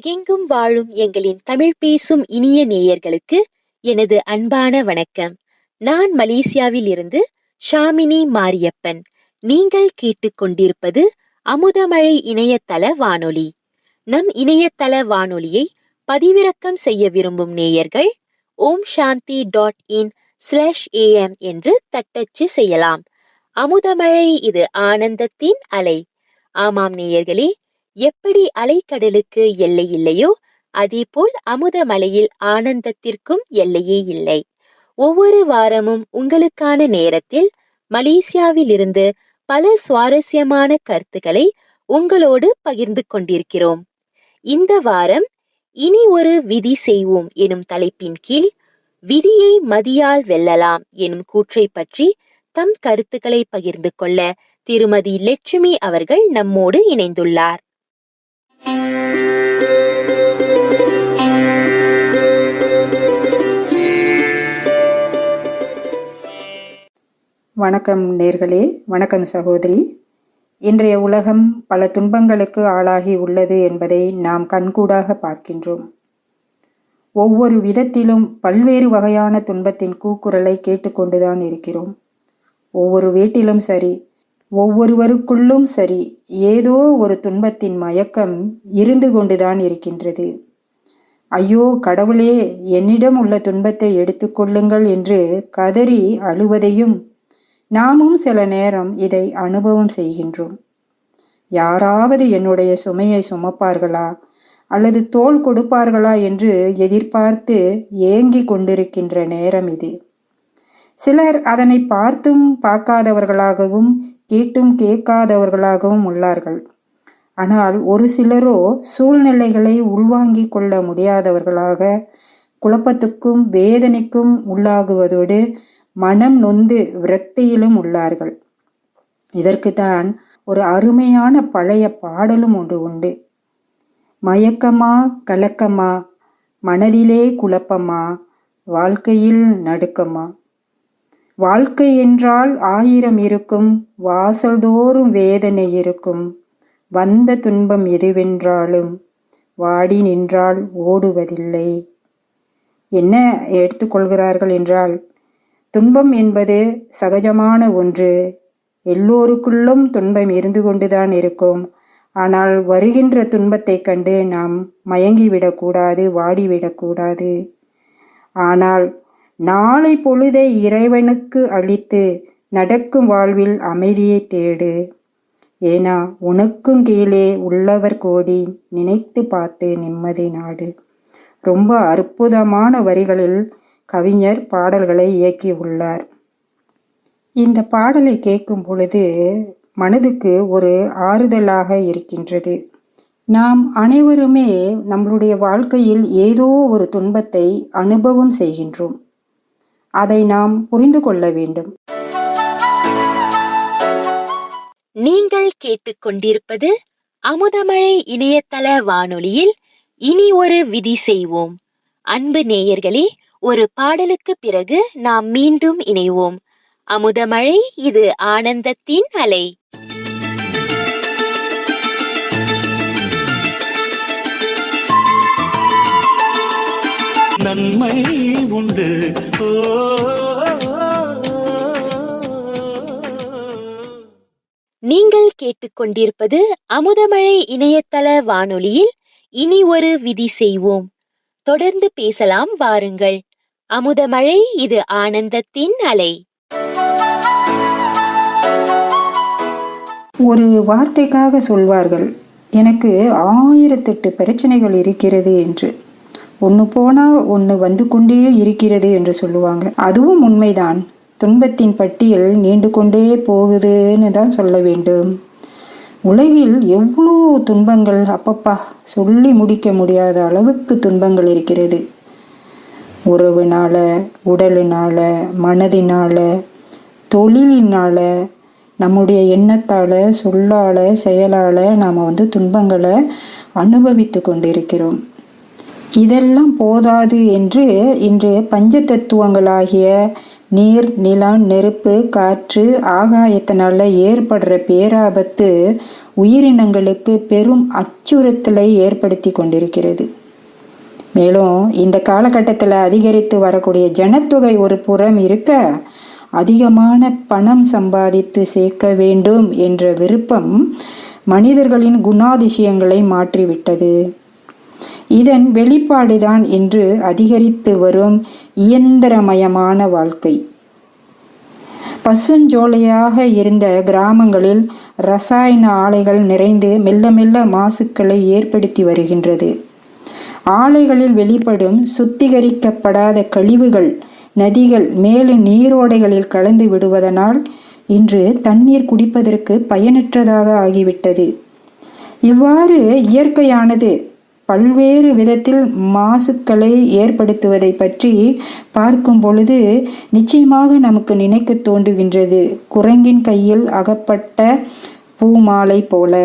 உலகெங்கும் வாழும் எங்களின் தமிழ் பேசும் இனிய நேயர்களுக்கு எனது அன்பான வணக்கம். நான் மலேசியாவில் இருந்து ஷாமினி மாரியப்பன். நீங்கள் கேட்டுக்கொண்டிருப்பது அமுதமழை இணையதள வானொலி. நம் இணையதள வானொலியை பதிவிறக்கம் செய்ய விரும்பும் நேயர்கள் omshanti.in/am என்று தட்டச்சு செய்யலாம். அமுதமழை, இது ஆனந்தத்தின் அலை. ஆமாம் நேயர்களே, எப்படி அலைக்கடலுக்கு எல்லை இல்லையோ அதேபோல் அமுதமலையில் ஆனந்தத்திற்கும் எல்லையே இல்லை. ஒவ்வொரு வாரமும் உங்களுக்கான நேரத்தில் மலேசியாவில் இருந்து பல சுவாரஸ்யமான கருத்துக்களை உங்களோடு பகிர்ந்து கொண்டிருக்கிறோம். இந்த வாரம் இனி ஒரு விதி செய்வோம் எனும் தலைப்பின் கீழ் விதியை மதியால் வெல்லலாம் எனும் கூற்றை பற்றி தம் கருத்துக்களை பகிர்ந்து கொள்ள திருமதி லட்சுமி அவர்கள் நம்மோடு இணைந்துள்ளார். வணக்கம் நேர்களே, வணக்கம் சகோதரி. இன்றைய உலகம் பல துன்பங்களுக்கு ஆளாகி உள்ளது என்பதை நாம் கண்கூடாக பார்க்கின்றோம். ஒவ்வொரு விதத்திலும் பல்வேறு வகையான துன்பத்தின் கூக்குரலை கேட்டுக்கொண்டுதான் இருக்கிறோம். ஒவ்வொரு வீட்டிலும் சரி, ஒவ்வொருவருக்குள்ளும் சரி, ஏதோ ஒரு துன்பத்தின் மயக்கம் இருந்து கொண்டுதான் இருக்கின்றது. ஐயோ கடவுளே, என்னிடம் உள்ள துன்பத்தை எடுத்துக்கொள்ளுங்கள் என்று கதறி அழுவதையும் நாமும் சில நேரம் இதை அனுபவம் செய்கின்றோம். யாராவது என்னுடைய சுமையை சுமப்பார்களா அல்லது தோள் கொடுப்பார்களா என்று எதிர்பார்த்து ஏங்கி கொண்டிருக்கின்ற நேரம் இது. சிலர் அதனை பார்த்தும் பார்க்காதவர்களாகவும் கேட்டும் கேட்காதவர்களாகவும் உள்ளார்கள். ஆனால் ஒரு சிலரோ சூழ்நிலைகளை உள்வாங்கிக் கொள்ள முடியாதவர்களாக குழப்பத்துக்கும் வேதனைக்கும் உள்ளாகுவதோடு மனம் நொந்து விரக்தியிலும் உள்ளார்கள். இதற்குத்தான் ஒரு அருமையான பழைய பாடலும் ஒன்று உண்டு. மயக்கமா கலக்கமா, மனதிலே குழப்பமா, வாழ்க்கையில் நடுக்கமா. வாழ்க்கை என்றால் 1000 இருக்கும், வாசல்தோறும் வேதனை இருக்கும். வந்த துன்பம் எதுவென்றாலும் வாடி நின்றால் ஓடுவதில்லை. என்ன எடுத்துக்கொள்கிறார்கள் என்றால், துன்பம் என்பது சகஜமான ஒன்று. எல்லோருக்குள்ளும் துன்பம் இருந்து கொண்டுதான் இருக்கும். ஆனால் வருகின்ற துன்பத்தை கண்டு நாம் மயங்கிவிடக்கூடாது, வாடிவிடக்கூடாது. ஆனால் நாளை பொழுதை இறைவனுக்கு அளித்து நடக்கும் வாழ்வில் அமைதியை தேடு. ஏனா உனக்கும் கீழே உள்ளவர் கோடி, நினைத்து பார்த்து நிம்மதி நாடு. ரொம்ப அற்புதமான வரிகளில் கவிஞர் பாடல்களை இயக்கியுள்ளார். இந்த பாடலை கேட்கும் பொழுது மனதுக்கு ஒரு ஆறுதலாக இருக்கின்றது. நாம் அனைவருமே நம்மளுடைய வாழ்க்கையில் ஏதோ ஒரு துன்பத்தை அனுபவம் செய்கின்றோம். அதை நாம் புரிந்து கொள்ள வேண்டும். நீங்கள் கேட்டுக்கொண்டிருப்பது அமுதமழை இணையதள வானொலியில் இனி ஒரு விதி செய்வோம். அன்பு நேயர்களே, ஒரு பாடலுக்கு பிறகு நாம் மீண்டும் இணைவோம். அமுதமழை, இது ஆனந்தத்தின் அலை. நன்மை உண்டு. நீங்கள் கேட்டுக்கொண்டிருப்பது அமுதமழை இணையதள வானொலியில் இனி ஒரு விதி செய்வோம். தொடர்ந்து பேசலாம் வாருங்கள். அமுதமழை, இது ஆனந்தத்தின் அலை. ஒரு வார்த்தைக்காக சொல்வார்கள், எனக்கு 1008 பிரச்சனைகள் இருக்கிறது என்று. ஒன்று போனால் ஒன்று வந்து கொண்டே இருக்கிறது என்று சொல்லுவாங்க. அதுவும் உண்மைதான். துன்பத்தின் பட்டியல் நீண்டு கொண்டே போகுதுன்னு தான் சொல்ல வேண்டும். உலகில் எவ்வளோ துன்பங்கள், அப்பப்பா சொல்லி முடிக்க முடியாத அளவுக்கு துன்பங்கள் இருக்கிறது. உறவுனால, உடலினால, மனதினால, தொழிலினால, நம்முடைய எண்ணத்தால், சொல்லால், செயலால் நாம் துன்பங்களை அனுபவித்து கொண்டிருக்கிறோம். இதெல்லாம் போதாது என்று இன்று பஞ்சதத்துவங்களாகிய நீர், நிலம், நெருப்பு, காற்று, ஆகாயத்தினால ஏற்படுற பேராபத்து உயிரினங்களுக்கு பெரும் அச்சுறுத்தலை ஏற்படுத்தி கொண்டிருக்கிறது. மேலும் இந்த காலகட்டத்தில் அதிகரித்து வரக்கூடிய ஜனத்தொகை ஒரு புறம் இருக்க, அதிகமான பணம் சம்பாதித்து சேர்க்க வேண்டும் என்ற விருப்பம் மனிதர்களின் குணாதிசயங்களை மாற்றிவிட்டது. இதன் வெளிப்பாடுதான் இன்று அதிகரித்து வரும் இயந்திரமயமான வாழ்க்கை. பசுஞ்சோலையாக இருந்த கிராமங்களில் ரசாயன ஆலைகள் நிறைந்து மெல்ல மெல்ல மாசுக்களை ஏற்படுத்தி வருகின்றது. ஆலைகளில் வெளிப்படும் சுத்திகரிக்கப்படாத கழிவுகள் நதிகள் மேலும் நீரோடைகளில் கலந்து விடுவதனால் இன்று தண்ணீர் குடிப்பதற்கு பயனற்றதாக ஆகிவிட்டது. இவ்வாறு இயற்கையானது பல்வேறு விதத்தில் மாசுக்களை ஏற்படுத்துவதை பற்றி பார்க்கும் பொழுது நிச்சயமாக நமக்கு நினைக்க தோன்றுகின்றது, குரங்கின் கையில் அகப்பட்ட பூமாலை போல.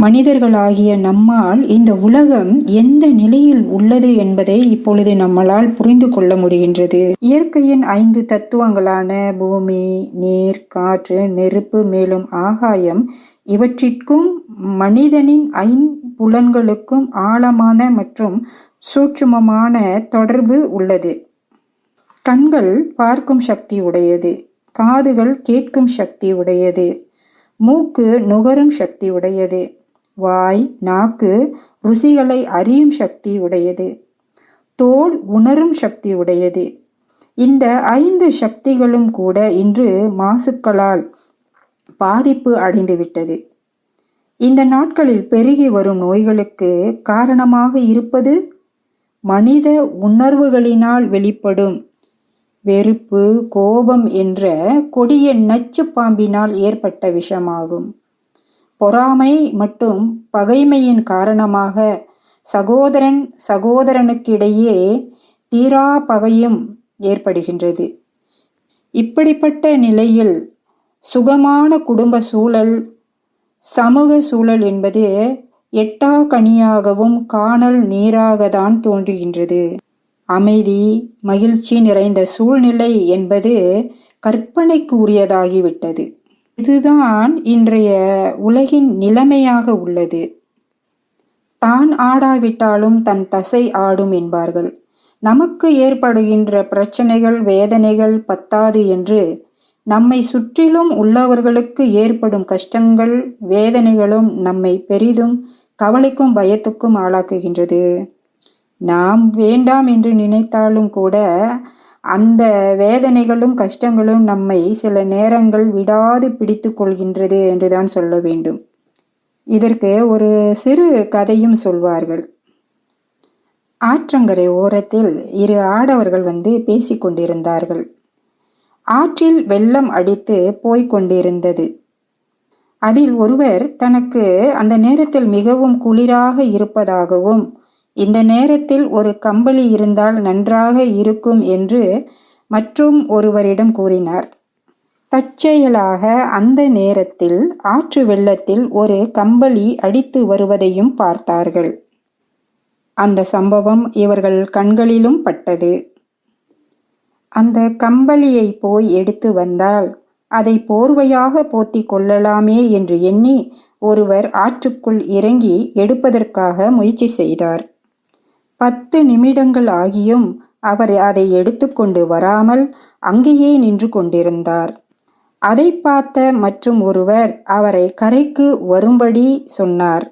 மனிதர்களாகிய நம்மால் இந்த உலகம் எந்த நிலையில் உள்ளது என்பதை இப்பொழுது நம்மளால் புரிந்து கொள்ள முடிகின்றது. இயற்கையின் 5 தத்துவங்களான பூமி, நீர், காற்று, நெருப்பு மேலும் ஆகாயம் இவற்றிற்கும் மனிதனின் 5 புலன்களுக்கும் ஆழமான மற்றும் சூட்சுமமான தொடர்பு உள்ளது. கண்கள் பார்க்கும் சக்தி உடையது, காதுகள் கேட்கும் சக்தி உடையது, மூக்கு நுகரும் சக்தி உடையது, வாய் நாக்கு ருசிகளை அறியும் சக்தி உடையது, தோல் உணரும் சக்தி உடையது. இந்த 5 சக்திகளும் கூட இன்று மாசுக்களால் பாதிப்பு அடைந்துவிட்டது. இந்த நாட்களில் பெருகி வரும் நோய்களுக்கு காரணமாக இருப்பது மனித உணர்வுகளினால் வெளிப்படும் வெறுப்பு, கோபம் என்ற கொடிய நச்சு பாம்பினால் ஏற்பட்ட விஷமாகும். பொறாமை மற்றும் பகைமையின் காரணமாக சகோதரன் சகோதரனுக்கிடையே தீரா பகையும் ஏற்படுகின்றது. இப்படிப்பட்ட நிலையில் சுகமான குடும்ப சூழல், சமூக சூழல் என்பது எட்டா கனியாகவும் காணல் நீராகத்தான் தோன்றுகின்றது. அமைதி, மகிழ்ச்சி நிறைந்த சூழ்நிலை என்பது கற்பனைக்கு உரியதாகிவிட்டது. இதுதான் இன்றைய உலகின் நிலைமையாக உள்ளது. தான் ஆடாவிட்டாலும் தன் தசை ஆடும் என்பார்கள். நமக்கு ஏற்படுகின்ற பிரச்சனைகள், வேதனைகள் பத்தாது என்று நம்மை சுற்றிலும் உள்ளவர்களுக்கு ஏற்படும் கஷ்டங்கள், வேதனைகளும் நம்மை பெரிதும் கவலைக்கும் பயத்துக்கும் ஆளாக்குகின்றது. நாம் வேண்டாம் என்று நினைத்தாலும் கூட அந்த வேதனைகளும் கஷ்டங்களும் நம்மை சில நேரங்கள் விடாது பிடித்து கொள்கின்றது என்றுதான் சொல்ல வேண்டும். இதற்கு ஒரு சிறு கதையும் சொல்வார்கள். ஆற்றங்கரை ஓரத்தில் 2 ஆடவர்கள் பேசிக்கொண்டிருந்தார்கள். ஆற்றில் வெள்ளம் அடித்து போய்கொண்டிருந்தது. அதில் ஒருவர் தனக்கு அந்த நேரத்தில் மிகவும் குளிராக இருப்பதாகவும், இந்த நேரத்தில் ஒரு கம்பளி இருந்தால் நன்றாக இருக்கும் என்று மற்றும் ஒருவரிடம் கூறினார். தற்செயலாக அந்த நேரத்தில் ஆற்று வெள்ளத்தில் ஒரு கம்பளி அடித்து வருவதையும் பார்த்தார்கள். அந்த சம்பவம் இவர்கள் கண்களிலும் பட்டது. அந்த கம்பளியை போய் எடுத்து வந்தால் அதை போர்வையாக போத்தி கொள்ளலாமே என்று எண்ணி ஒருவர் ஆற்றுக்குள் இறங்கி எடுப்பதற்காக முயற்சி செய்தார். 10 நிமிடங்கள் ஆகியும் அவர் அதை எடுத்துக்கொண்டு வராமல் அங்கேயே நின்று கொண்டிருந்தார். அதை பார்த்த மற்றும் ஒருவர் அவரை கரைக்கு வரும்படி சொன்னார்.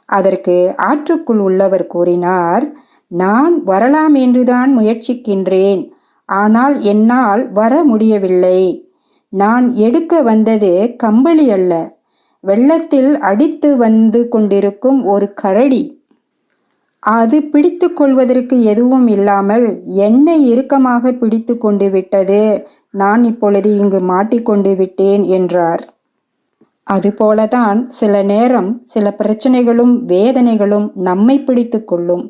அதற்கு ஆற்றுக்குள் உள்ளவர் கூறினார், நான் வரலாம் என்றுதான் முயற்சிக்கின்றேன், ஆனால் என்னால் வர முடியவில்லை. நான் எடுக்க வந்தது கம்பளி அல்ல, வெள்ளத்தில் அடித்து வந்து கொண்டிருக்கும் ஒரு கரடி. அது பிடித்து கொள்வதற்கு எதுவும் இல்லாமல் என்னை இறுக்கமாக பிடித்து கொண்டு விட்டது. நான் இப்பொழுது இங்கு மாட்டிக்கொண்டு விட்டேன் என்றார். அதுபோலதான் சில நேரம் சில பிரச்சனைகளும் வேதனைகளும் நம்மை பிடித்து கொள்ளும்.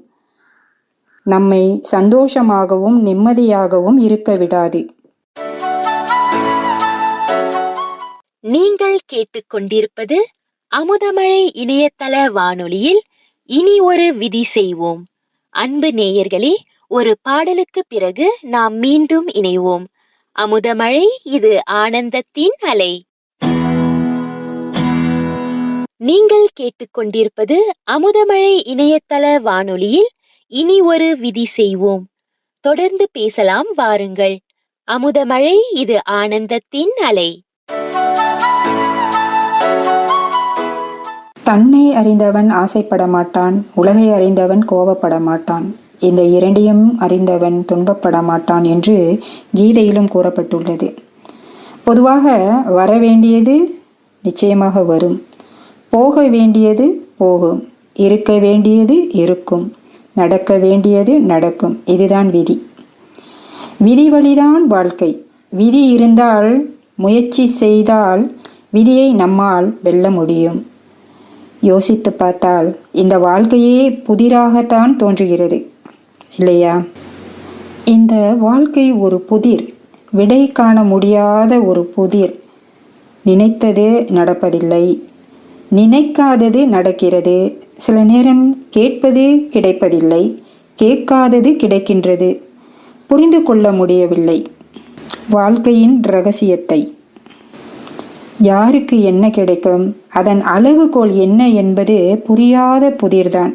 நம்மை சந்தோஷமாகவும் நிம்மதியாகவும் இருக்க விடாது. நீங்கள் கேட்டுக்கொண்டிருப்பது அமுதமழை இணையதள வானொலியில் இனி ஒரு விதி செய்வோம். அன்பு நேயர்களே, ஒரு பாடலுக்கு பிறகு நாம் மீண்டும் இணைவோம். அமுதமழை இது ஆனந்தத்தின் அலை. நீங்கள் கேட்டுக்கொண்டிருப்பது அமுதமழை இணையதள வானொலியில் இனி ஒரு விதி செய்வோம். தொடர்ந்து பேசலாம் வாருங்கள். அமுதமழை இது ஆனந்தத்தின் அலை. தன்னை அறிந்தவன் ஆசைப்பட மாட்டான், உலகை அறிந்தவன் கோபப்பட மாட்டான், இந்த இரண்டையும் அறிந்தவன் துன்பப்பட மாட்டான் என்று கீதையிலும் கூறப்பட்டுள்ளது. பொதுவாக வரவேண்டியது நிச்சயமாக வரும், போக வேண்டியது போகும், இருக்க வேண்டியது இருக்கும், நடக்க வேண்டியது நடக்கும். இதுதான் விதி. விதி வழிதான் வாழ்க்கை. விதி இருந்தால், முயற்சி செய்தால் விதியை நம்மால் வெல்ல முடியும். யோசித்து பார்த்தால் இந்த வாழ்க்கையே புதிராகத்தான் தோன்றுகிறது, இல்லையா? இந்த வாழ்க்கை ஒரு புதிர், விடை காண முடியாத ஒரு புதிர். நினைத்தது நடப்பதில்லை, நினைக்காதது நடக்கிறது. சில நேரம் கேட்பது கிடைப்பதில்லை, கேட்காதது கிடைக்கின்றது. புரிந்து கொள்ள முடியவில்லை வாழ்க்கையின் இரகசியத்தை. யாருக்கு என்ன கிடைக்கும், அதன் அளவுகோல் என்ன என்பது புரியாத புதிர்தான்.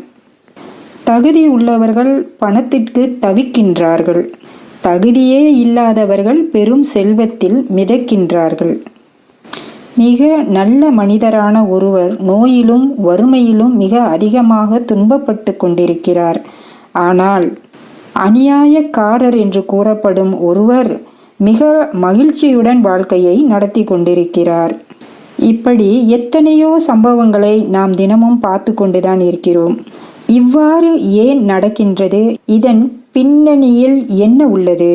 தகுதி உள்ளவர்கள் பணத்திற்கு தவிக்கின்றார்கள், தகுதியே இல்லாதவர்கள் பெரும் செல்வத்தில் மிதக்கின்றார்கள். மிக நல்ல மனிதரான ஒருவர் நோயிலும் வறுமையிலும் மிக அதிகமாக துன்பப்பட்டு கொண்டிருக்கிறார். ஆனால் அநியாயக்காரர் என்று கூறப்படும் ஒருவர் மிக மகிழ்ச்சியுடன் வாழ்க்கையை நடத்தி கொண்டிருக்கிறார். இப்படி எத்தனையோ சம்பவங்களை நாம் தினமும் பார்த்து கொண்டுதான் இருக்கிறோம். இவ்வாறு ஏன் நடக்கின்றது? இதன் பின்னணியில் என்ன உள்ளது?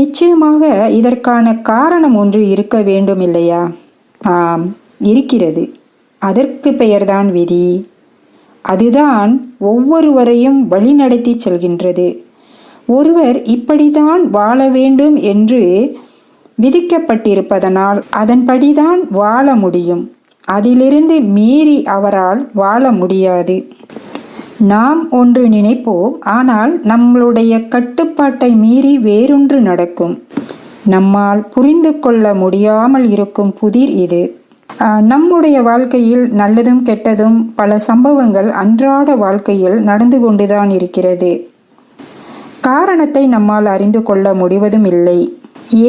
நிச்சயமாக இதற்கான காரணம் ஒன்று இருக்க வேண்டும், இல்லையா? ஆம், இருக்கிறது. அதற்கு பெயர்தான் விதி. அதுதான் ஒவ்வொருவரையும் வழிநடத்தி செல்கின்றது. ஒருவர் இப்படித்தான் வாழ வேண்டும் என்று விதிக்கப்பட்டிருப்பதனால் அதன்படிதான் வாழ முடியும். அதிலிருந்து மீறி அவரால் வாழ முடியாது. நாம் ஒன்று நினைப்போம், ஆனால் நம்மளுடைய கட்டுப்பாட்டை மீறி வேறொன்று நடக்கும். நம்மால் புரிந்து கொள்ள முடியாமல் இருக்கும் புதிர் இது. நம்முடைய வாழ்க்கையில் நல்லதும் கெட்டதும் பல சம்பவங்கள் அன்றாட வாழ்க்கையில் நடந்து கொண்டுதான் இருக்கிறது. காரணத்தை நம்மால் அறிந்து கொள்ள முடிவதும் இல்லை.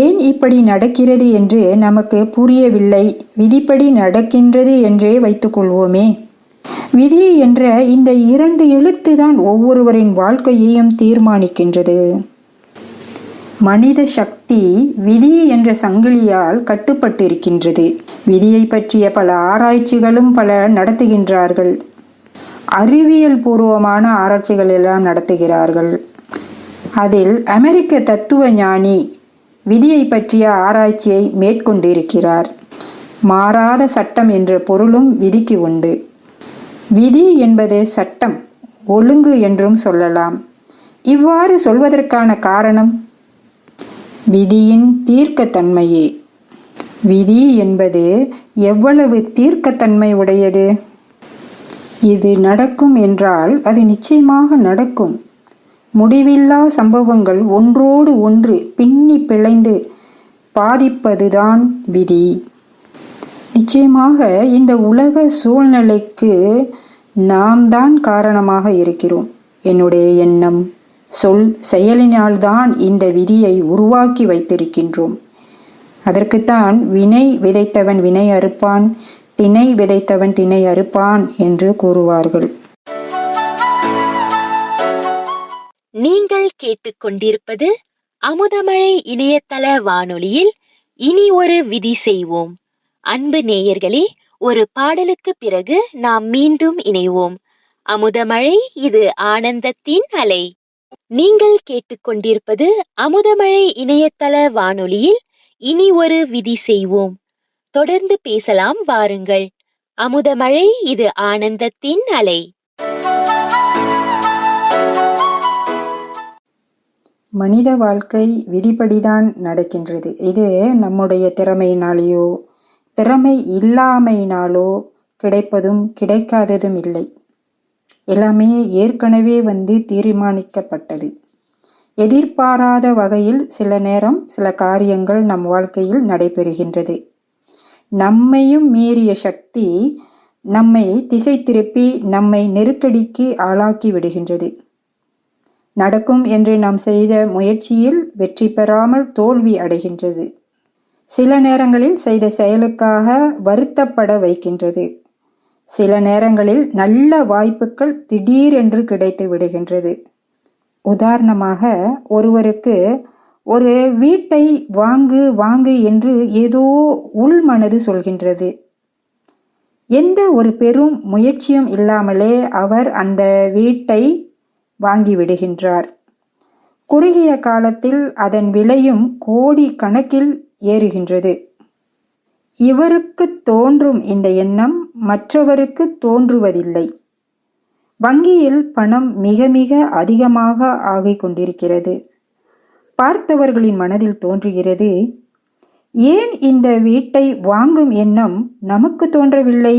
ஏன் இப்படி நடக்கிறது என்று நமக்கு புரியவில்லை. விதிப்படி நடக்கின்றது என்றே வைத்துக்கொள்வோமே. விதி என்ற இந்த 2 எழுத்து தான் ஒவ்வொருவரின் வாழ்க்கையையும் தீர்மானிக்கின்றது. மனித சக்தி விதி என்ற சங்கிலியால் கட்டுப்பட்டிருக்கின்றது. விதியை பற்றிய பல ஆராய்ச்சிகளும் பல நடத்துகின்றார்கள். அறிவியல் பூர்வமான ஆராய்ச்சிகள் எல்லாம் நடத்துகிறார்கள். அதில் அமெரிக்க தத்துவ ஞானி விதியை பற்றிய ஆராய்ச்சியை மேற்கொண்டிருக்கிறார். மாறாத சட்டம் என்ற பொருளும் விதிக்கு உண்டு. விதி என்பது சட்டம், ஒழுங்கு என்றும் சொல்லலாம். இவ்வாறு சொல்வதற்கான காரணம் விதியின் தீர்க்கத்தன்மையே. விதி என்பது எவ்வளவு தீர்க்கத்தன்மை உடையது! இது நடக்கும் என்றால் அது நிச்சயமாக நடக்கும். முடிவில்லா சம்பவங்கள் ஒன்றோடு ஒன்று பின்னி பிழைந்து பாதிப்பதுதான் விதி. நிச்சயமாக இந்த உலக சூழ்நிலைக்கு நாம் தான் காரணமாக இருக்கிறோம். என்னுடைய எண்ணம், சொல், செயலினால்தான் இந்த விதியை உருவாக்கி வைத்திருக்கின்றோம். அதற்குத்தான் வினை விதைத்தவன் வினை அறுப்பான், திணை விதைத்தவன் திணை அறுப்பான் என்று கூறுவார்கள். நீங்கள் கேட்டுக்கொண்டிருப்பது அமுதமழை இணையதள வானொலியில் இனி ஒரு விதி செய்வோம். அன்பு நேயர்களே, ஒரு பாடலுக்கு பிறகு நாம் மீண்டும் இணைவோம். அமுதமழை இது ஆனந்தத்தின் அலை. நீங்கள் கேட்டுக்கொண்டிருப்பது அமுதமழை இணையதள வானொலியில் இனி ஒரு விதி செய்வோம். தொடர்ந்து பேசலாம் வாருங்கள். அமுதமழை இது ஆனந்தத்தின் அலை. மனித வாழ்க்கை விதிப்படிதான் நடக்கின்றது. இது நம்முடைய திறமையினாலேயோ திறமை இல்லாமையினாலோ கிடைப்பதும் கிடைக்காததும் இல்லை. எல்லாமே ஏற்கனவே தீர்மானிக்கப்பட்டது. எதிர்பாராத வகையில் சில நேரம் சில காரியங்கள் நம் வாழ்க்கையில் நடைபெறுகின்றது. நம்மையும் மீறிய சக்தி நம்மை திசை திருப்பி நம்மை நெருக்கடிக்கு ஆளாக்கி விடுகின்றது. நடக்கும் என்று நாம் செய்த முயற்சியில் வெற்றி பெறாமல் தோல்வி அடைகின்றது. சில நேரங்களில் செய்த செயலுக்காக வருத்தப்பட வைக்கின்றது. சில நேரங்களில் நல்ல வாய்ப்புகள் திடீரென்று கிடைத்து விடுகின்றது. உதாரணமாக, ஒருவருக்கு ஒரு வீட்டை வாங்கு என்று ஏதோ உள்மனது சொல்கின்றது. எந்த ஒரு பெரும் முயற்சியும் இல்லாமலே அவர் அந்த வீட்டை வாங்கி விடுகின்றார். குறுகிய காலத்தில் அதன் விலையும் கோடி கணக்கில் ஏறுகின்றது. இவருக்கு தோன்றும் இந்த எண்ணம் மற்றவருக்கு தோன்றுவதில்லை. வங்கியில் பணம் மிக மிக அதிகமாக ஆகிக் கொண்டிருக்கிறது. பார்த்தவர்களின் மனதில் தோன்றுகிறது, ஏன் இந்த வீட்டை வாங்கும் எண்ணம் நமக்கு தோன்றவில்லை?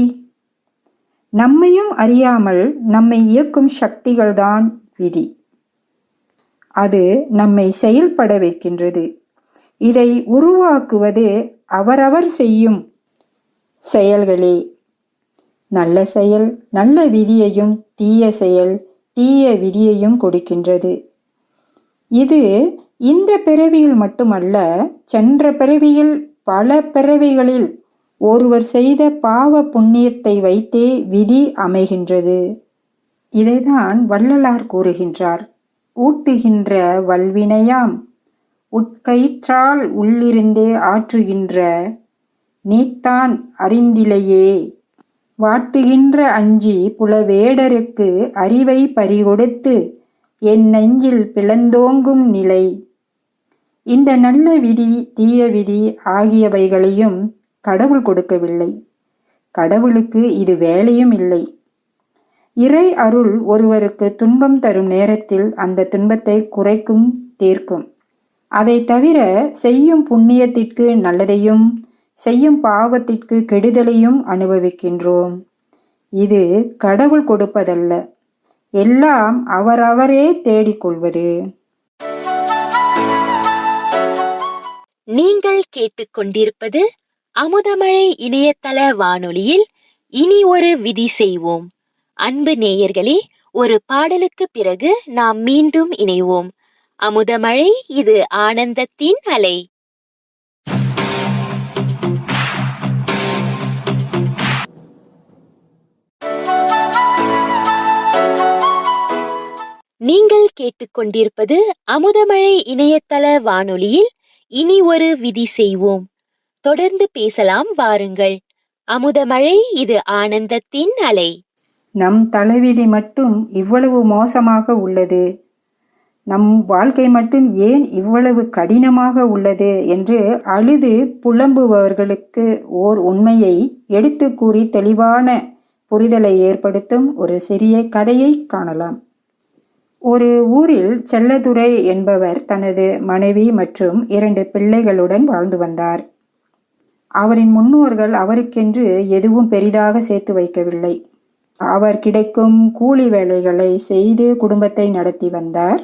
நம்மையும் அறியாமல் நம்மை இயக்கும் சக்திகள்தான் விதி. அது நம்மை செயல்பட வைக்கின்றது. இதை உருவாக்குவது அவரவர் செய்யும் செயல்களே. நல்ல செயல் நல்ல விதியையும், தீய செயல் தீய விதியையும் கொடுக்கின்றது. இது இந்த பிறவியில் மட்டுமல்ல, சென்ற பிறவியில் பல பிறவிகளில் ஒருவர் செய்த பாவ புண்ணியத்தை வைத்தே விதி அமைகின்றது. இதைதான் வள்ளலார் கூறுகின்றார். ஊட்டுகின்ற வல்வினையாம் உட்கயிற்றால் உள்ளிருந்தே ஆற்றுகின்ற நீத்தான் அறிந்திலையே, வாட்டுகின்ற அஞ்சி புலவேடருக்கு அறிவை பறிகொடுத்து என் நெஞ்சில் பிளந்தோங்கும் நிலை. இந்த நல்ல விதி தீய விதி ஆகியவைகளையும் கடவுள் கொடுக்கவில்லை. கடவுளுக்கு இது வேலையும் இல்லை. இறை அருள் ஒருவருக்கு துன்பம் தரும் நேரத்தில் அந்த துன்பத்தை குறைக்கும், தீர்க்கும். அதை தவிர செய்யும் புண்ணியத்திற்கு நல்லதையும் செய்யும் பாவத்திற்கு கெடுதலையும் அனுபவிக்கின்றோம். இது கடவுள் கொடுப்பதல்ல, எல்லாம் அவரவரே தேடிக்கொள்வது. நீங்கள் கேட்டுக்கொண்டிருப்பது அமுதமழை இணையதள வானொலியில் இனி ஒரு விதி செய்வோம். அன்பு நேயர்களே, ஒரு பாடலுக்கு பிறகு நாம் மீண்டும் இணைவோம். அமுதமழை, இது ஆனந்தத்தின் அலை. நீங்கள் கேட்டுக்கொண்டிருப்பது அமுதமழை இணையதள வானொலியில் இனி ஒரு விதி செய்வோம். தொடர்ந்து பேசலாம் வாருங்கள். அமுதமழை, இது ஆனந்தத்தின் அலை. நம் தலைவிதி மட்டும் இவ்வளவு மோசமாக உள்ளது, நம் வாழ்க்கை மட்டும் ஏன் இவ்வளவு கடினமாக உள்ளது என்று அழுது புலம்புபவர்களுக்கு ஓர் உண்மையை எடுத்து கூறி தெளிவான புரிதலை ஏற்படுத்தும் ஒரு சிறிய கதையை காணலாம். ஒரு ஊரில் செல்லதுரை என்பவர் தனது மனைவி மற்றும் 2 பிள்ளைகளுடன் வாழ்ந்து வந்தார். அவரின் முன்னோர்கள் அவருக்கென்று எதுவும் பெரிதாக சேர்த்து வைக்கவில்லை. அவர் கிடைக்கும் கூலி வேலைகளை செய்து குடும்பத்தை நடத்தி வந்தார்.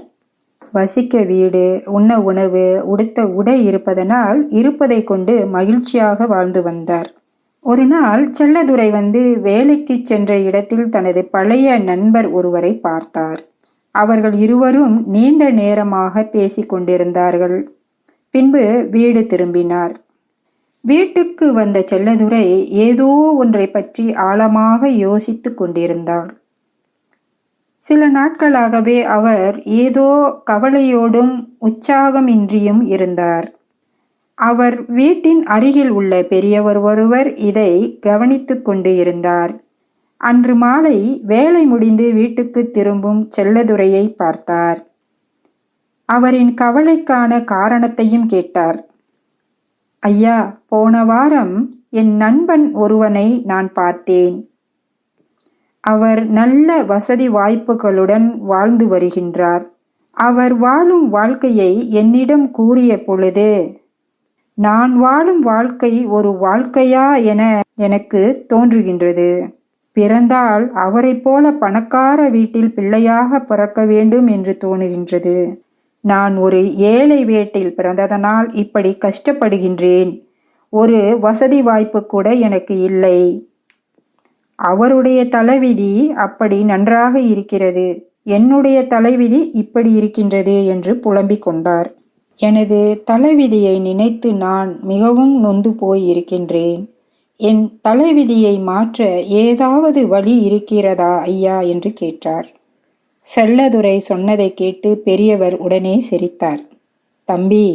வசிக்க வீடு, உண்ண உணவு, உடுத்த உடை இருப்பதனால் இருப்பதை கொண்டு மகிழ்ச்சியாக வாழ்ந்து வந்தார். ஒரு நாள் செல்லதுரை வேலைக்கு சென்ற இடத்தில் தனது பழைய நண்பர் ஒருவரை பார்த்தார். அவர்கள் இருவரும் நீண்ட நேரமாக பேசிக் கொண்டிருந்தார்கள். பின்பு வீடு திரும்பினார். வீட்டுக்கு வந்த செல்லதுரை ஏதோ ஒன்றை பற்றி ஆழமாக யோசித்துக் கொண்டிருந்தார். சில நாட்களாகவே அவர் ஏதோ கவலையோடும் உற்சாகமின்றியும் இருந்தார். அவர் வீட்டின் அருகில் உள்ள பெரியவர் ஒருவர் இதை கவனித்துக் கொண்டு இருந்தார். அன்று மாலை வேலை முடிந்து வீட்டுக்கு திரும்பும் செல்லதுரையை பார்த்தார். அவரின் கவலைக்கான காரணத்தையும் கேட்டார். ஐயா, போன வாரம் என் நண்பன் ஒருவனை நான் பார்த்தேன். அவர் நல்ல வசதி வாய்ப்புகளுடன் வாழ்ந்து வருகின்றார். அவர் வாழும் வாழ்க்கையை என்னிடம் கூறிய பொழுது, நான் வாழும் வாழ்க்கை ஒரு வாழ்க்கையா என எனக்கு தோன்றுகின்றது. பிறந்தால் அவரைப் போல பணக்கார வீட்டில் பிள்ளையாக பிறக்க வேண்டும் என்று தோணுகின்றது. நான் ஒரு ஏழை வீட்டில் பிறந்ததனால் இப்படி கஷ்டப்படுகின்றேன். ஒரு வசதி வாய்ப்பு கூட எனக்கு இல்லை. அவருடைய தலைவிதி அப்படி நன்றாக இருக்கிறது, என்னுடைய தலைவிதி இப்படி இருக்கின்றது என்று புலம்பிக் கொண்டார். எனது தலைவிதியை நினைத்து நான் மிகவும் நொந்து போய் இருக்கின்றேன். என் தலைவிதியை மாற்ற ஏதாவது வழி இருக்கிறதா ஐயா என்று கேட்டார். செல்லதுரை சொன்னதை கேட்டு பெரியவர் உடனே சிரித்தார். தம்பி,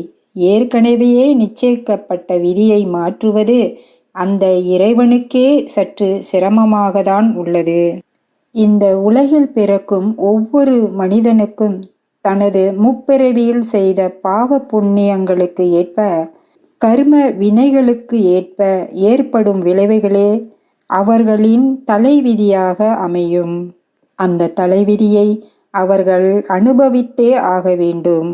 ஏற்கனவே நிச்சயிக்கப்பட்ட விதியை மாற்றுவது அந்த இறைவனுக்கே சற்று சிரமமாகத்தான் உள்ளது. இந்த உலகில் பிறக்கும் ஒவ்வொரு மனிதனுக்கும் தனது முப்பிறவியில் செய்த பாவ புண்ணியங்களுக்கு ஏற்ப, கர்ம வினைகளுக்கு ஏற்ப ஏற்படும் விளைவுகளே அவர்களின் தலைவிதியாக அமையும். அந்த தலைவிதியை அவர்கள் அனுபவித்தே ஆக வேண்டும்.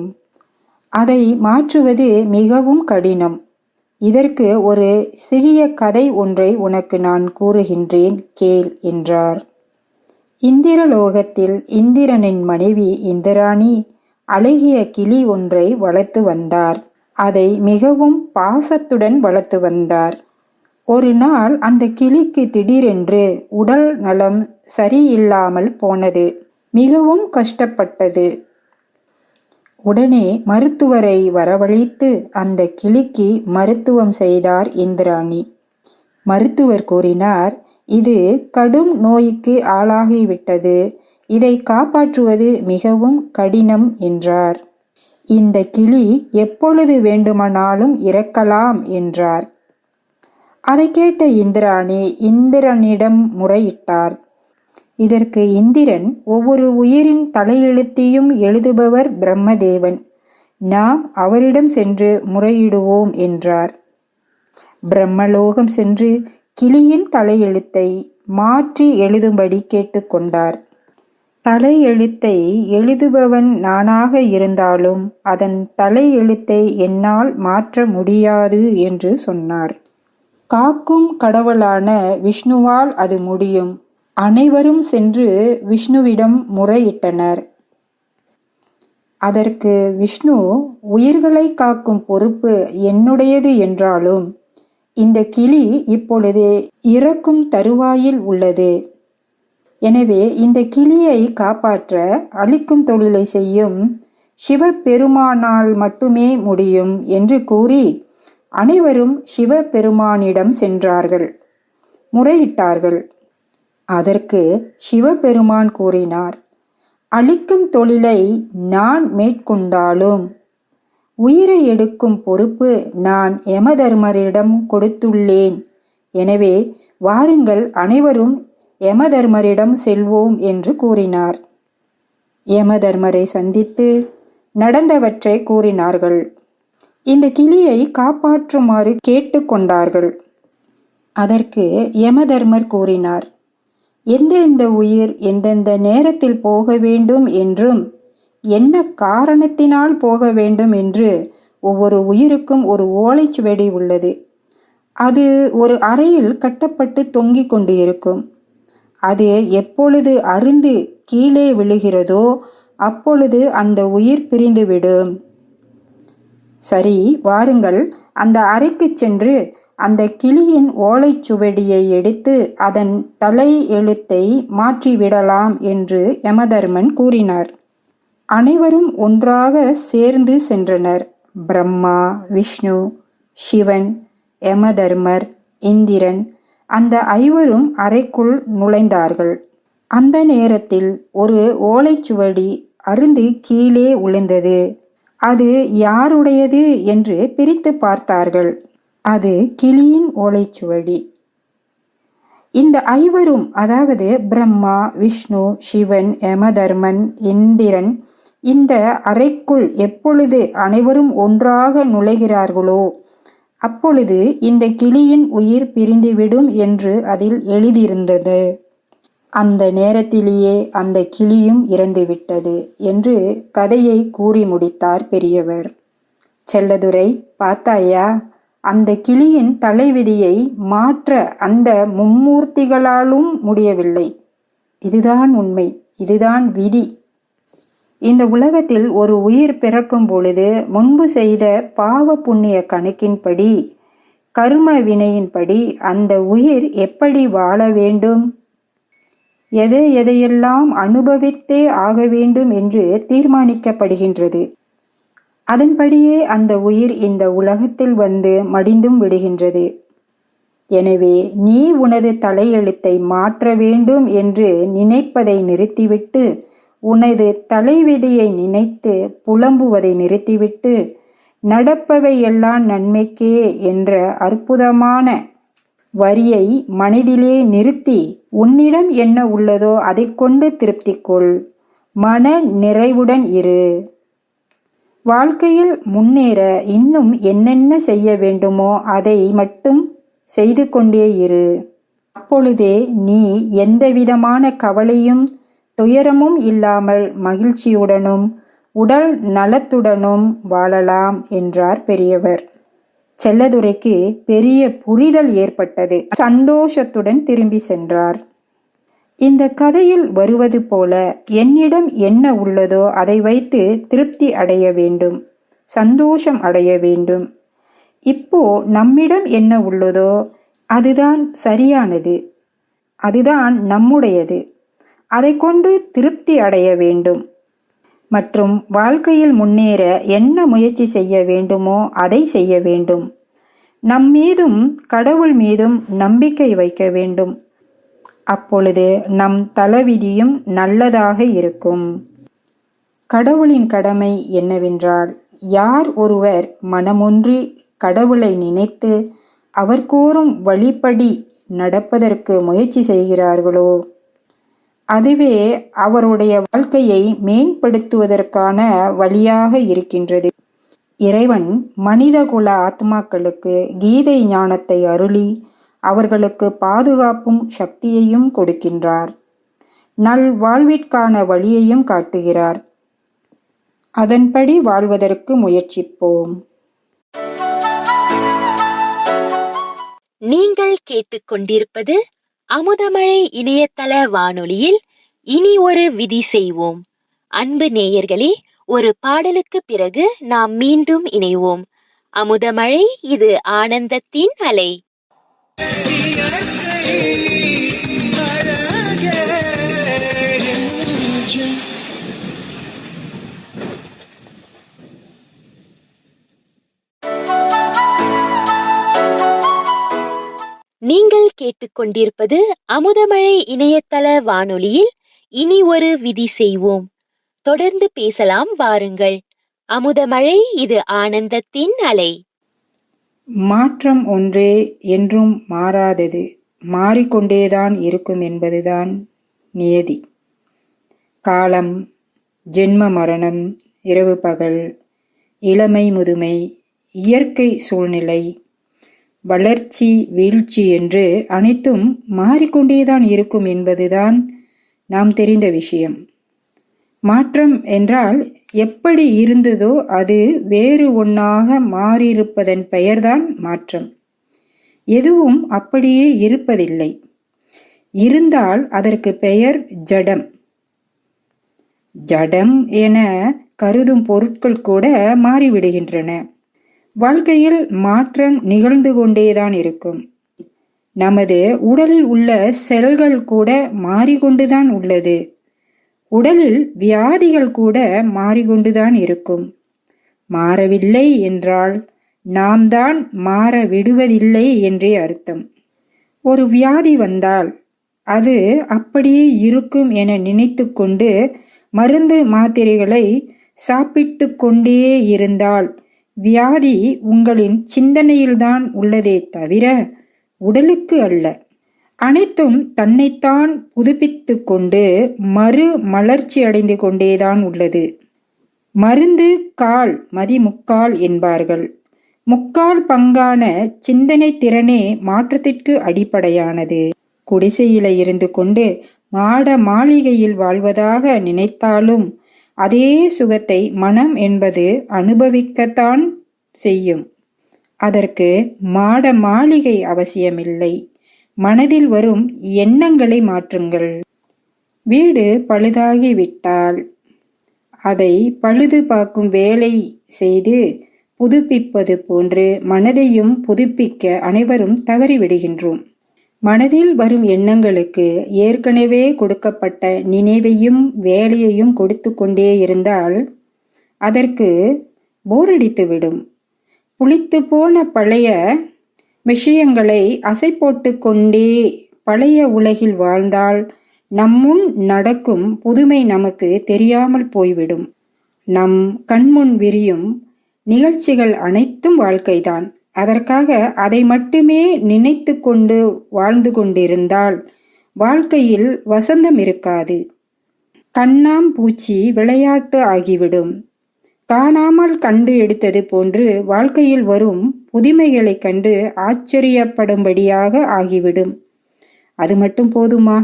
அதை மாற்றுவது மிகவும் கடினம். இதற்கு ஒரு சிறிய கதை ஒன்றை உனக்கு நான் கூறுகின்றேன், கேள் என்றார். இந்திரலோகத்தில் இந்திரனின் மனைவி இந்திராணி அழகிய கிளி ஒன்றை வளர்த்து வந்தார். அதை மிகவும் பாசத்துடன் வளர்த்து வந்தார். ஒரு நாள் அந்த கிளிக்கு திடீரென்று உடல் நலம் சரியில்லாமல் போனது. மிகவும் கஷ்டப்பட்டது. உடனே மருத்துவரை வரவழைத்து அந்த கிளிக்கு மருத்துவம் செய்தார் இந்திராணி. மருத்துவர் கூறினார், இது கடும் நோய்க்கு ஆளாகிவிட்டது, இதை காப்பாற்றுவது மிகவும் கடினம் என்றார். இந்த கிளி எப்பொழுது வேண்டுமானாலும் இறக்கலாம் என்றார். அதை கேட்ட இந்திராணி இந்திரனிடம் முறையிட்டார். இதற்கு இந்திரன், ஒவ்வொரு உயிரின் தலையெழுத்தையும் எழுதுபவர் பிரம்மதேவன், நாம் அவரிடம் சென்று முறையிடுவோம் என்றார். பிரம்மலோகம் சென்று கிளியின் தலையெழுத்தை மாற்றி எழுதும்படி கேட்டுக்கொண்டார். தலையெழுத்தை எழுதுபவன் நானாக இருந்தாலும் அதன் தலையெழுத்தை என்னால் மாற்ற முடியாது என்று சொன்னார். காக்கும் கடவுளான விஷ்ணுவால் அது முடியும். அனைவரும் சென்று விஷ்ணுவிடம் முறையிட்டனர். அதற்கு விஷ்ணு, உயிர்களை காக்கும் பொறுப்பு என்னுடையது என்றாலும் இந்த கிளி இப்பொழுது இறக்கும் தருவாயில் உள்ளது. எனவே இந்த கிளியை காப்பாற்ற அழிக்கும் தொழிலை செய்யும் சிவபெருமானால் மட்டுமே முடியும் என்று கூறி அனைவரும் சிவபெருமானிடம் சென்றார்கள், முறையிட்டார்கள். அதற்கு சிவபெருமான் கூறினார், அழிக்கும் தொழிலை நான் மேற்கொண்டாலும் உயிரை எடுக்கும் பொறுப்பு நான் யமதர்மரிடம் கொடுத்துள்ளேன். எனவே வாருங்கள், அனைவரும் யமதர்மரிடம் செல்வோம் என்று கூறினார். யமதர்மரை சந்தித்து நடந்தவற்றை கூறினார்கள். இந்த கிளியை காப்பாற்றுமாறு கேட்டுக்கொண்டார்கள். அதற்கு யமதர்மர் கூறினார், எந்தெந்த உயிர் எந்தெந்த நேரத்தில் போக வேண்டும் என்றும் என்ன காரணத்தினால் போக வேண்டும் என்று ஒவ்வொரு உயிருக்கும் ஒரு ஓலைச்சுவடி உள்ளது. அது ஒரு அறையில் கட்டப்பட்டு தொங்கிக் கொண்டு இருக்கும். அது எப்பொழுது அருந்து கீழே விழுகிறதோ அப்பொழுது அந்த உயிர் பிரிந்துவிடும். சரி, வாருங்கள், அந்த அறைக்கு சென்று அந்த கிளியின் ஓலைச்சுவடியை எடுத்து அதன் தலை எழுத்தை மாற்றிவிடலாம் என்று யமதர்மன் கூறினார். அனைவரும் ஒன்றாக சேர்ந்து சென்றனர். பிரம்மா, விஷ்ணு, சிவன், யமதர்மர், இந்திரன் அந்த ஐவரும் அறைக்குள் நுழைந்தார்கள். அந்த நேரத்தில் ஒரு ஓலைச்சுவடி அருந்து கீழே விழுந்தது. அது யாருடையது என்று பிரித்து பார்த்தார்கள். அது கிளியின் ஓலைச்சுவடி. இந்த ஐவரும், அதாவது பிரம்மா, விஷ்ணு, சிவன், யமதர்மன், இந்திரன் இந்த அறைக்குள் எப்பொழுது அனைவரும் ஒன்றாக நுழைகிறார்களோ அப்பொழுது இந்த கிளியின் உயிர் பிரிந்துவிடும் என்று அதில் எழுதியிருந்தது. அந்த நேரத்திலேயே அந்த கிளியும் இறந்துவிட்டது என்று கதையை கூறி முடித்தார் பெரியவர். செல்லதுரை, பார்த்தாயா, அந்த கிளியின் தலைவிதியை மாற்ற அந்த மும்மூர்த்திகளாலும் முடியவில்லை. இதுதான் உண்மை, இதுதான் விதி. இந்த உலகத்தில் ஒரு உயிர் பிறக்கும் பொழுது முன்பு செய்த பாவ புண்ணிய கணக்கின்படி, கர்ம வினையின்படி அந்த உயிர் எப்படி வாழ வேண்டும், எதையெல்லாம் அனுபவித்தே ஆக வேண்டும் என்று தீர்மானிக்கப்படுகின்றது. அதன்படியே அந்த உயிர் இந்த உலகத்தில் வந்து மடிந்தும் விடுகின்றது. எனவே நீ உனது தலையெழுத்தை மாற்ற வேண்டும் என்று நினைப்பதை நிறுத்திவிட்டு, உனது தலைவிதியை நினைத்து புலம்புவதை நிறுத்திவிட்டு, நடப்பவை எல்லாம் நன்மைக்கே என்ற அற்புதமான வரியை மனதிலே நிறுத்தி, உன்னிடம் என்ன உள்ளதோ அதை கொண்டு திருப்தி கொள், மன நிறைவுடன் இரு. வாழ்க்கையில் முன்னேற இன்னும் என்னென்ன செய்ய வேண்டுமோ அதை மட்டும் செய்து கொண்டே இரு. அப்பொழுதே நீ எந்தவிதமான கவலையும் துயரமும் இல்லாமல் மகிழ்ச்சியுடனும் உடல் நலத்துடனும் வாழலாம் என்றார் பெரியவர். செல்லதுரைக்கு பெரிய புரிதல் ஏற்பட்டது. சந்தோஷத்துடன் திரும்பி சென்றார். இந்த கதையில் வருவது போல என்னிடம் என்ன உள்ளதோ அதை வைத்து திருப்தி அடைய வேண்டும், சந்தோஷம் அடைய வேண்டும். இப்போ நம்மிடம் என்ன உள்ளதோ அதுதான் சரியானது, அதுதான் நம்முடையது. அதை கொண்டு திருப்தி அடைய வேண்டும். மற்றும் வாழ்க்கையில் முன்னேற என்ன முயற்சி செய்ய வேண்டுமோ அதை செய்ய வேண்டும். நம் மீதும் கடவுள் மீதும் நம்பிக்கை வைக்க வேண்டும். அப்பொழுது நம் தலைவிதியும் நல்லதாக இருக்கும். கடவுளின் கடமை என்னவென்றால், யார் ஒருவர் மனமொன்றி கடவுளை நினைத்து அவர் கூறும் வழிப்படி நடப்பதற்கு முயற்சி செய்கிறார்களோ அதுவே அவருடைய வாழ்க்கையை மேம்படுத்துவதற்கான வழியாக இருக்கின்றது. இறைவன் மனிதகுல ஆத்மாக்களுக்கு கீதை ஞானத்தை அருளி அவர்களுக்கு பாதுகாப்பும் சக்தியையும் கொடுக்கின்றார். நல் வாழ்விற்கான வழியையும் காட்டுகிறார். அதன்படி வாழ்வதற்கு முயற்சிப்போம். நீங்கள் கேட்டுக்கொண்டிருப்பது அமுதமழை இணையதள வானொலியில் இனி ஒரு விதி செய்வோம். அன்பு நேயர்களே, ஒரு பாடலுக்கு பிறகு நாம் மீண்டும் இணைவோம். அமுதமழை, இது ஆனந்தத்தின் அலை. நீங்கள் கேட்டுக்கொண்டிருப்பது அமுதமழை இணையதள வானொலியில் இனி ஒரு விதி செய்வோம். தொடர்ந்து பேசலாம் வாருங்கள். அமுதமழை, இது ஆனந்தத்தின் அலை. மாற்றம் ஒன்றே என்றும் மாறாதது, மாறிக்கொண்டேதான் இருக்கும் என்பதுதான் நியதி. காலம், ஜென்ம மரணம், இரவு பகல், இளமை முதுமை, இயற்கை சூழ்நிலை, வளர்ச்சி வீழ்ச்சி என்று அனைத்தும் மாறிக்கொண்டேதான் இருக்கும் என்பதுதான் நாம் தெரிந்த விஷயம். மாற்றம் என்றால் எப்படி இருந்ததோ அது வேறு ஒன்றாக மாறியிருப்பதன் பெயர்தான் மாற்றம். எதுவும் அப்படியே இருப்பதில்லை. இருந்தால் அதற்கு பெயர் ஜடம். ஜடம் என கருதும் பொருட்கள் கூட மாறிவிடுகின்றன. வாழ்க்கையில் மாற்றம் நிகழ்ந்து கொண்டேதான் இருக்கும். நமது உடலில் உள்ள செல்கள் கூட மாறிக்கொண்டுதான் உள்ளது. உடலில் வியாதிகள் கூட மாறிக்கொண்டுதான் இருக்கும். மாறவில்லை என்றால் நாம் தான் மாற விடுவதில்லை என்றே அர்த்தம். ஒரு வியாதி வந்தால் அது அப்படியே இருக்கும் என நினைத்து கொண்டு மருந்து மாத்திரைகளை சாப்பிட்டு கொண்டே இருந்தால் வியாதி உங்களின் சிந்தனையில்தான் உள்ளதே தவிர உடலுக்கு அல்ல. அனைத்தும் தன்னைத்தான் புதுப்பித்து கொண்டு மலர்ச்சி அடைந்து கொண்டேதான் உள்ளது. மருந்து கால் மதிமுக்கால் என்பார்கள். முக்கால் பங்கான சிந்தனை திறனே மாற்றத்திற்கு அடிப்படையானது. குடிசையில இருந்து கொண்டு மாட மாளிகையில் வாழ்வதாக நினைத்தாலும் அதே சுகத்தை மனம் என்பது அனுபவிக்கத்தான் செய்யும். அதற்கு மாட மாளிகை அவசியமில்லை. மனதில் வரும் எண்ணங்களை மாற்றுங்கள். வீடு பழுதாகிவிட்டால் அதை பழுது பார்க்கும் வேலை செய்து புதுப்பிப்பது போன்று மனதையும் புதுப்பிக்க அனைவரும் தவறிவிடுகின்றோம். மனதில் வரும் எண்ணங்களுக்கு ஏற்கனவே கொடுக்கப்பட்ட நினைவையும் வேலையையும் கொடுத்து கொண்டே இருந்தால் அதற்கு போரடித்துவிடும். புளித்து போன பழைய விஷயங்களை அசை போட்டு கொண்டே பழைய உலகில் வாழ்ந்தால் நம்முன் நடக்கும் புதுமை நமக்கு தெரியாமல் போய்விடும். நம் கண்முன் விரியும் நிகழ்ச்சிகள் அனைத்தும் வாழ்க்கைதான். அதற்காக அதை மட்டுமே நினைத்து கொண்டு வாழ்ந்து கொண்டிருந்தால் வாழ்க்கையில் வசந்தம் இருக்காது. கண்ணாம் பூச்சி விளையாட்டு ஆகிவிடும். காணாமல் கண்டு எடுத்தது போன்று வாழ்க்கையில் வரும் புதுமைகளை கண்டு ஆச்சரியப்படும்படியாக ஆகிவிடும். அது மட்டும் போதுமா?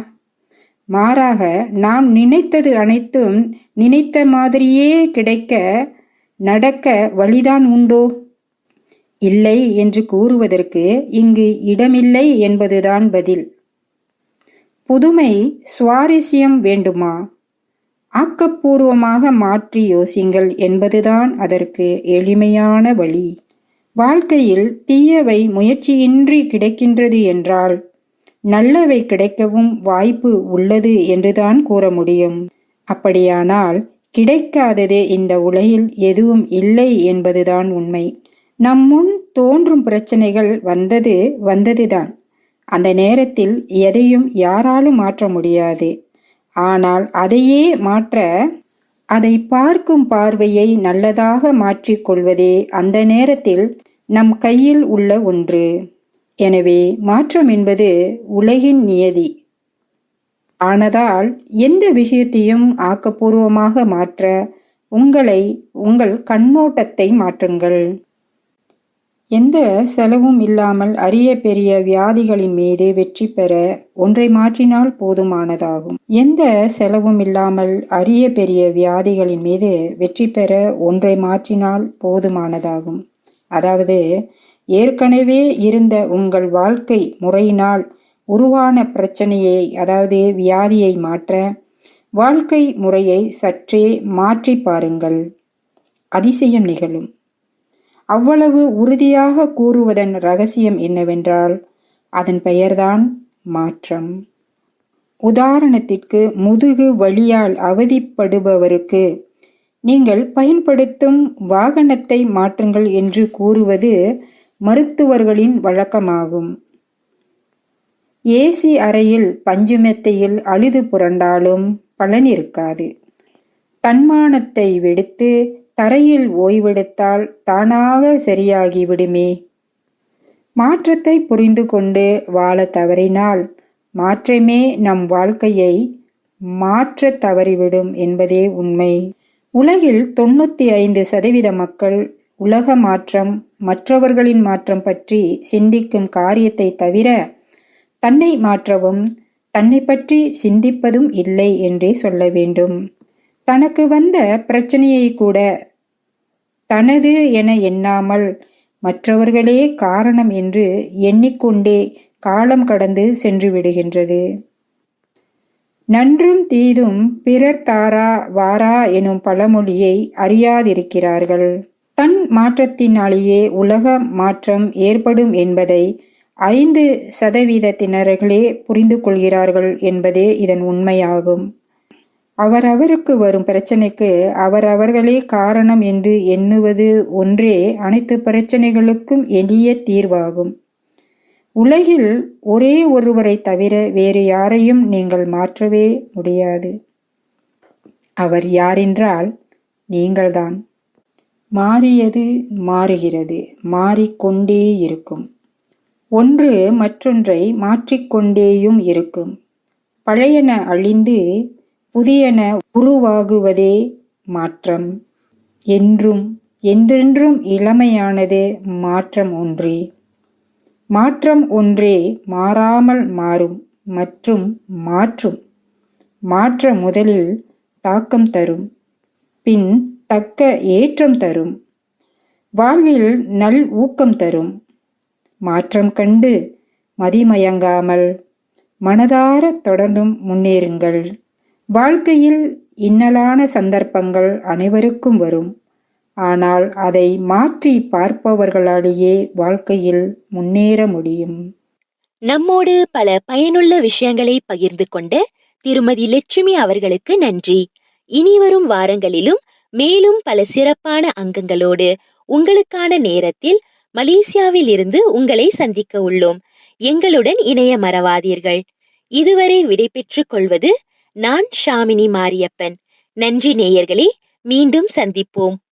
மாறாக நாம் நினைத்தது அனைத்தும் நினைத்த மாதிரியே கிடைக்க நடக்க வழிதான் உண்டோ? இல்லை என்று கூறுவதற்கு இங்கு இடமில்லை என்பதுதான் பதில். புதுமை சுவாரஸ்யம் வேண்டுமா? ஆக்கப்பூர்வமாக மாற்றி யோசிங்கள் என்பதுதான் அதற்கு எளிமையான வழி. வாழ்க்கையில் தீயவை முயற்சியின்றி கிடைக்கின்றது என்றால் நல்லவை கிடைக்கவும் வாய்ப்பு உள்ளது என்றுதான் கூற முடியும். அப்படியானால் கிடைக்காதது இந்த உலகில் எதுவும் இல்லை என்பதுதான் உண்மை. நம் முன் தோன்றும் பிரச்சனைகள் வந்ததுதான். அந்த நேரத்தில் எதையும் யாராலும் மாற்ற முடியாது. ஆனால் அதையே மாற்ற அதை பார்க்கும் பார்வையை நல்லதாக மாற்றிக்கொள்வதே அந்த நேரத்தில் நம் கையில் உள்ள ஒன்று. எனவே மாற்றம் என்பது உலகின் நியதி ஆனதால் எந்த விஷயத்தையும் ஆக்கப்பூர்வமாக மாற்ற உங்கள் கண்ணோட்டத்தை மாற்றுங்கள். எந்த செலவும் இல்லாமல் அரிய பெரிய வியாதிகளின் மீது வெற்றி பெற ஒன்றை மாற்றினால் போதுமானதாகும். எந்த செலவும் இல்லாமல் அரிய பெரிய வியாதிகளின் மீது வெற்றி பெற ஒன்றை மாற்றினால் போதுமானதாகும். அதாவது ஏற்கனவே இருந்த உங்கள் வாழ்க்கை முறையினால் உருவான பிரச்சனையை, அதாவது வியாதியை மாற்ற வாழ்க்கை முறையை சற்றே மாற்றி பாருங்கள். அதிசயம் நிகழும். அவ்வளவு உறுதியாக கூறுவதன் ரகசியம் என்னவென்றால் அதன் பெயர்தான் மாற்றம். உதாரணத்திற்கு, முதுகு வலியால் அவதிப்படுபவருக்கு நீங்கள் பயன்படுத்தும் வாகனத்தை மாற்றுங்கள் என்று கூறுவது மருத்துவர்களின் வழக்கமாகும். ஏசி அறையில் பஞ்சுமெத்தையில் அழுது புரண்டாலும் பலன் இருக்காது. தன்மானத்தை வெடித்து தரையில் ஓய்வெடுத்தால் தானாக சரியாகிவிடுமே. மாற்றத்தை புரிந்து கொண்டு வாழ தவறினால் மாற்றமே நம் வாழ்க்கையை மாற்ற தவறிவிடும் என்பதே உண்மை. உலகில் 95% மக்கள் உலக மாற்றம், மற்றவர்களின் மாற்றம் பற்றி சிந்திக்கும் காரியத்தை தவிர தன்னை மாற்றவும் தன்னை பற்றி சிந்திப்பதும் இல்லை என்றே சொல்ல வேண்டும். தனக்கு வந்த பிரச்சனையை கூட தனது என எண்ணாமல் மற்றவர்களே காரணம் என்று எண்ணிக்கொண்டே காலம் கடந்து சென்று விடுகின்றது. நன்றும் தீதும் பிறர் தாரா வாரா எனும் பழமொழியை அறியாதிருக்கிறார்கள். தன் மாற்றத்தினாலேயே உலக மாற்றம் ஏற்படும் என்பதை 5% புரிந்து கொள்கிறார்கள் என்பதே இதன் உண்மையாகும். அவரவருக்கு வரும் பிரச்சனைக்கு அவரவர்களே காரணம் என்று எண்ணுவது ஒன்றே அனைத்து பிரச்சனைகளுக்கும் எளிய தீர்வாகும். உலகில் ஒரே ஒருவரை தவிர வேறு யாரையும் நீங்கள் மாற்றவே முடியாது. அவர் யாரென்றால் நீங்கள்தான். மாறியது மாறுகிறது, மாறிக்கொண்டே இருக்கும். ஒன்று மற்றொன்றை மாற்றிக்கொண்டேயும் இருக்கும். பழையன அழிந்து புதியன உருவாகுவதே மாற்றம். என்றென்றும் இளமையானது மாற்றம் ஒன்றே. மாற்றம் ஒன்றே மாறாமல் மாறும் மற்றும் மாற்றும். மாற்ற முதலில் தாக்கம் தரும், பின் தக்க ஏற்றம் தரும். வாழ்வில் நல் ஊக்கம் தரும். மாற்றம் கண்டு மதிமயங்காமல் மனதார தொடர்ந்தும் முன்னேறுங்கள். வாழ்க்கையில் இன்னலான சந்தர்ப்பங்கள் அனைவருக்கும் வரும். ஆனால் அதை மாற்றி பார்ப்பவர்களாலேயே வாழ்க்கையில் முன்னேற முடியும். நம்மோடு பல பயனுள்ள விஷயங்களை பகிர்ந்து கொண்ட திருமதி லட்சுமி அவர்களுக்கு நன்றி. இனிவரும் வாரங்களிலும் மேலும் பல சிறப்பான அங்கங்களோடு உங்களுக்கான நேரத்தில் மலேசியாவில் இருந்து உங்களை சந்திக்க உள்ளோம். எங்களுடன் இணைய மறவாதீர்கள். இதுவரை விடைபெற்றுக் கொள்வது நான் ஷாமினி மாரியப்பன். நன்றி நேயர்களே, மீண்டும் சந்திப்போம்.